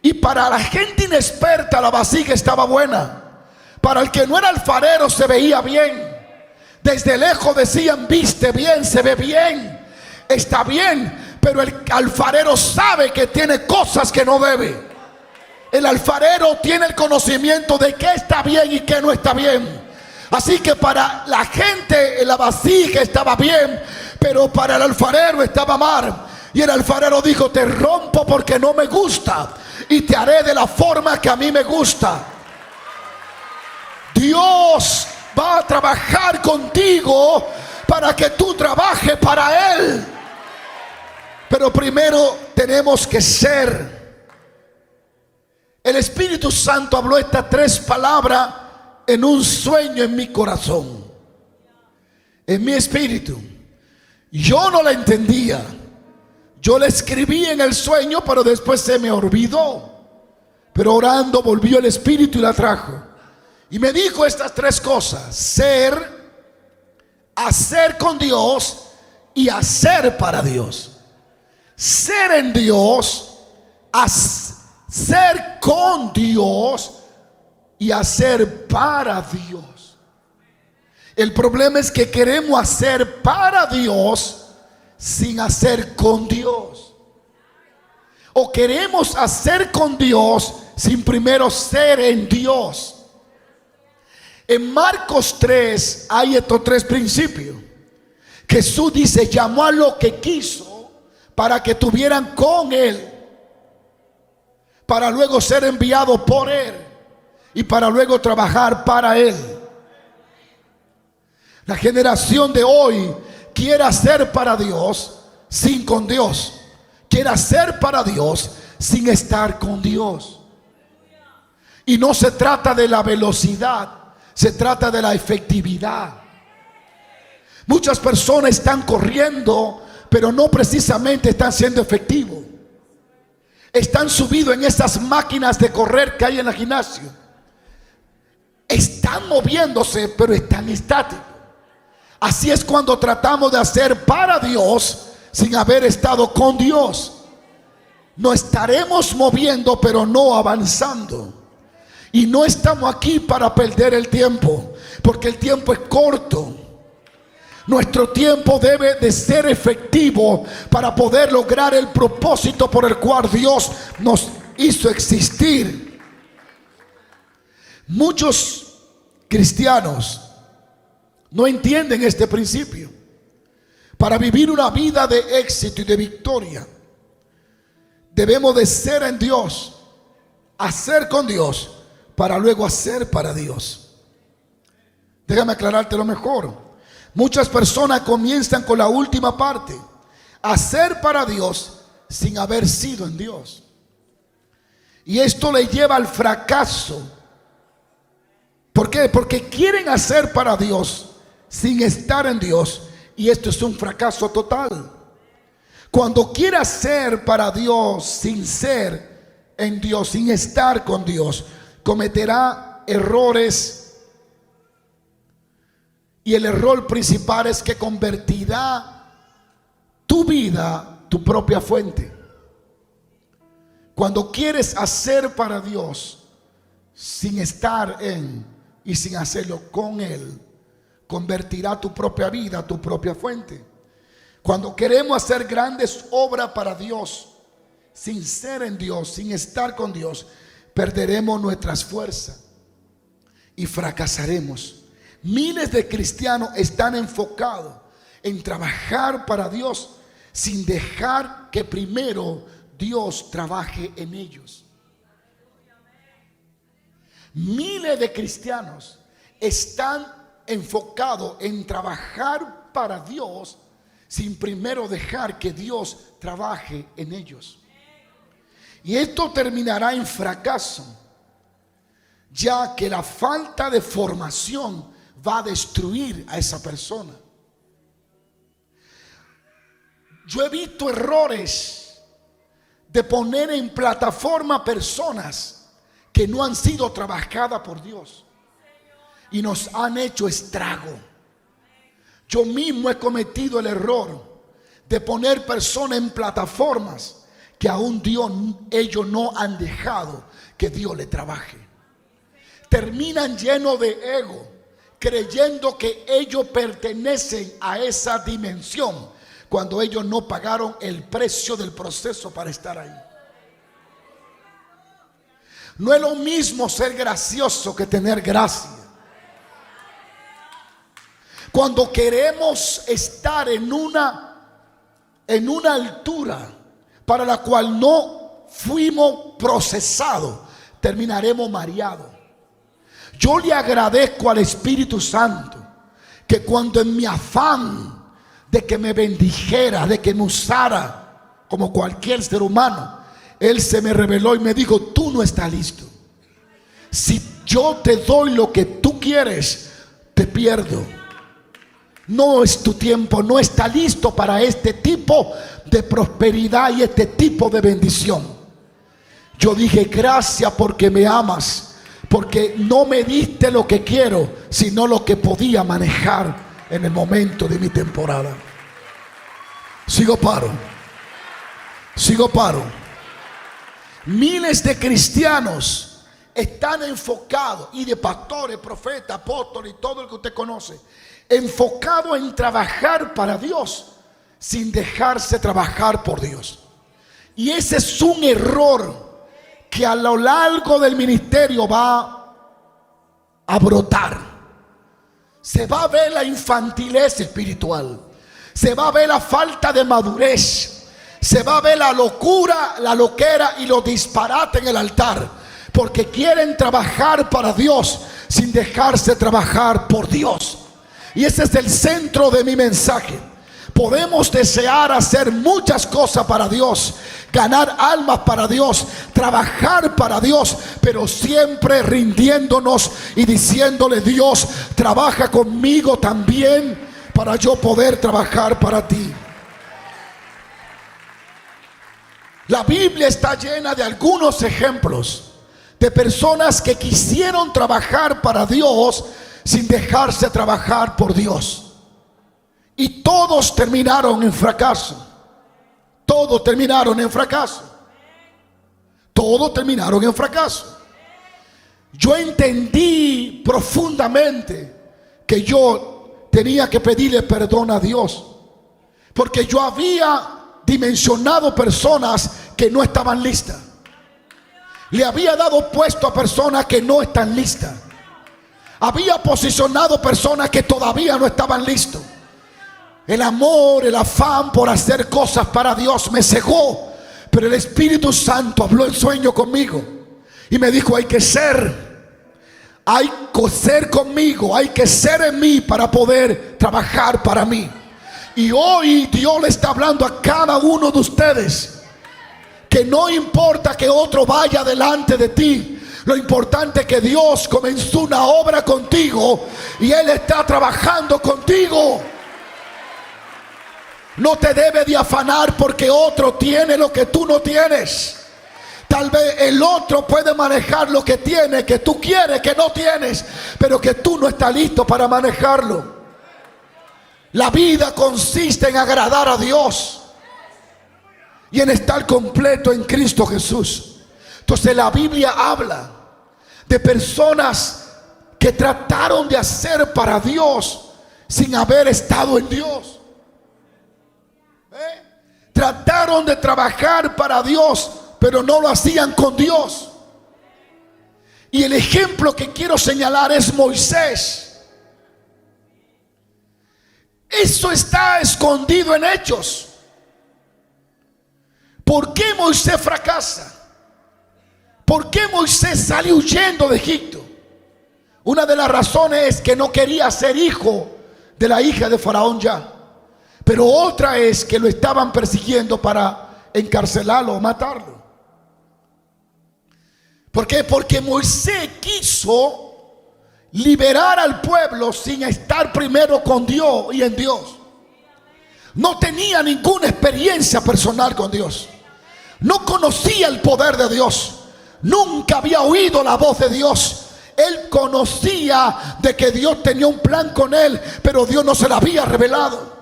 Y para la gente inexperta la vasija estaba buena. Para el que no era alfarero se veía bien. Desde lejos decían: viste bien, se ve bien, está bien. Pero el alfarero sabe que tiene cosas que no debe. El alfarero tiene el conocimiento de qué está bien y qué no está bien. Así que para la gente la vasija estaba bien, pero para el alfarero estaba mal. Y el alfarero dijo: te rompo porque no me gusta, y te haré de la forma que a mí me gusta. Dios va a trabajar contigo para que tú trabajes para Él. Pero primero tenemos que ser. El Espíritu Santo habló estas 3 palabras en un sueño en mi corazón, en mi espíritu. Yo no la entendía. Yo la escribí en el sueño, pero después se me olvidó. Pero orando volvió el Espíritu y la trajo. Y me dijo estas 3 cosas: ser, hacer con Dios y hacer para Dios. Ser en Dios, hacer con Dios y hacer para Dios. El problema es que queremos hacer para Dios sin hacer con Dios. O queremos hacer con Dios sin primero ser en Dios. En Marcos 3 hay estos 3 principios. Jesús dice: llamó a lo que quiso para que tuvieran con Él, para luego ser enviado por Él y para luego trabajar para Él. La generación de hoy quiere hacer para Dios sin con Dios. Quiere hacer para Dios sin estar con Dios. Y no se trata de la velocidad, se trata de la efectividad. Muchas personas están corriendo, pero no precisamente están siendo efectivos. Están subidos en esas máquinas de correr que hay en el gimnasio. Están moviéndose, pero están estáticos. Así es cuando tratamos de hacer para Dios sin haber estado con Dios. Nos estaremos moviendo, pero no avanzando. Y no estamos aquí para perder el tiempo, porque el tiempo es corto. Nuestro tiempo debe de ser efectivo para poder lograr el propósito por el cual Dios nos hizo existir. Muchos cristianos no entienden este principio. Para vivir una vida de éxito y de victoria, debemos de ser en Dios, hacer con Dios, para luego hacer para Dios. Déjame aclararte lo mejor. Muchas personas comienzan con la última parte, hacer para Dios sin haber sido en Dios. Y esto le lleva al fracaso. ¿Por qué? Porque quieren hacer para Dios sin estar en Dios. Y esto es un fracaso total. Cuando quiere hacer para Dios sin ser en Dios, sin estar con Dios, cometerá errores. Y el error principal es que convertirá tu vida, tu propia fuente. Cuando quieres hacer para Dios sin estar en y sin hacerlo con Él, convertirá tu propia vida, tu propia fuente. Cuando queremos hacer grandes obras para Dios sin ser en Dios, sin estar con Dios, perderemos nuestras fuerzas y fracasaremos. Miles de cristianos están enfocados en trabajar para Dios sin dejar que primero Dios trabaje en ellos. Miles de cristianos están enfocados en trabajar para Dios sin primero dejar que Dios trabaje en ellos. Y esto terminará en fracaso, ya que la falta de formación va a destruir a esa persona. Yo he visto errores de poner en plataforma personas que no han sido trabajadas por Dios y nos han hecho estrago. Yo mismo he cometido el error de poner personas en plataformas que aún ellos no han dejado que Dios le trabaje. Terminan llenos de ego, creyendo que ellos pertenecen a esa dimensión, cuando ellos no pagaron el precio del proceso para estar ahí. No es lo mismo ser gracioso que tener gracia. Cuando queremos estar en una altura para la cual no fuimos procesados, terminaremos mareados. Yo le agradezco al Espíritu Santo que cuando en mi afán de que me bendijera, de que me usara como cualquier ser humano, Él se me reveló y me dijo: tú no estás listo. Si yo te doy lo que tú quieres, te pierdo. No es tu tiempo, no está listo para este tipo de prosperidad y este tipo de bendición. Yo dije: gracias porque me amas, porque no me diste lo que quiero, sino lo que podía manejar en el momento de mi temporada. Sigo paro. Miles de cristianos están enfocados, y de pastores, profetas, apóstoles y todo el que usted conoce, enfocado en trabajar para Dios sin dejarse trabajar por Dios. Y ese es un error que a lo largo del ministerio va a brotar. Se va a ver la infantilez espiritual, se va a ver la falta de madurez, se va a ver la locura, la loquera y los disparates en el altar, porque quieren trabajar para Dios sin dejarse trabajar por Dios. Y ese es el centro de mi mensaje. Podemos desear hacer muchas cosas para Dios, ganar almas para Dios, trabajar para Dios, pero siempre rindiéndonos y diciéndole: Dios, trabaja conmigo también para yo poder trabajar para ti. La Biblia está llena de algunos ejemplos de personas que quisieron trabajar para Dios sin dejarse trabajar por Dios. Y todos terminaron en fracaso. Todos terminaron en fracaso. Todos terminaron en fracaso. Yo entendí profundamente que yo tenía que pedirle perdón a Dios, porque yo había dimensionado personas que no estaban listas. Le había dado puesto a personas que no están listas. Había posicionado personas que todavía no estaban listos. El amor, el afán por hacer cosas para Dios me cegó. Pero el Espíritu Santo habló en sueño conmigo y me dijo: hay que ser conmigo, hay que ser en mí para poder trabajar para mí. Y hoy Dios le está hablando a cada uno de ustedes que no importa que otro vaya delante de ti, lo importante es que Dios comenzó una obra contigo y Él está trabajando contigo. No te debe de afanar porque otro tiene lo que tú no tienes. Tal vez el otro puede manejar lo que tiene, que tú quieres, que no tienes, pero que tú no estás listo para manejarlo. La vida consiste en agradar a Dios y en estar completo en Cristo Jesús. Entonces la Biblia habla de personas que trataron de hacer para Dios sin haber estado en Dios. Trataron de trabajar para Dios, pero no lo hacían con Dios. Y el ejemplo que quiero señalar es Moisés. Eso está escondido en Hechos. ¿Por qué Moisés fracasa? ¿Por qué Moisés sale huyendo de Egipto? Una de las razones es que no quería ser hijo de la hija de Faraón ya. Pero otra es que lo estaban persiguiendo para encarcelarlo o matarlo. ¿Por qué? Porque Moisés quiso liberar al pueblo sin estar primero con Dios y en Dios. No tenía ninguna experiencia personal con Dios. No conocía el poder de Dios. Nunca había oído la voz de Dios. Él conocía de que Dios tenía un plan con él, pero Dios no se lo había revelado.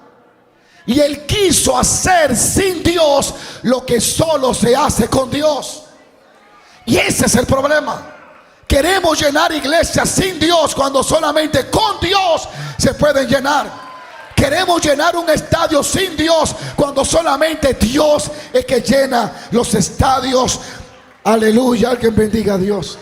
Y él quiso hacer sin Dios lo que solo se hace con Dios. Y ese es el problema. Queremos llenar iglesias sin Dios cuando solamente con Dios se pueden llenar. Queremos llenar un estadio sin Dios cuando solamente Dios es que llena los estadios. Aleluya, alguien bendiga a Dios.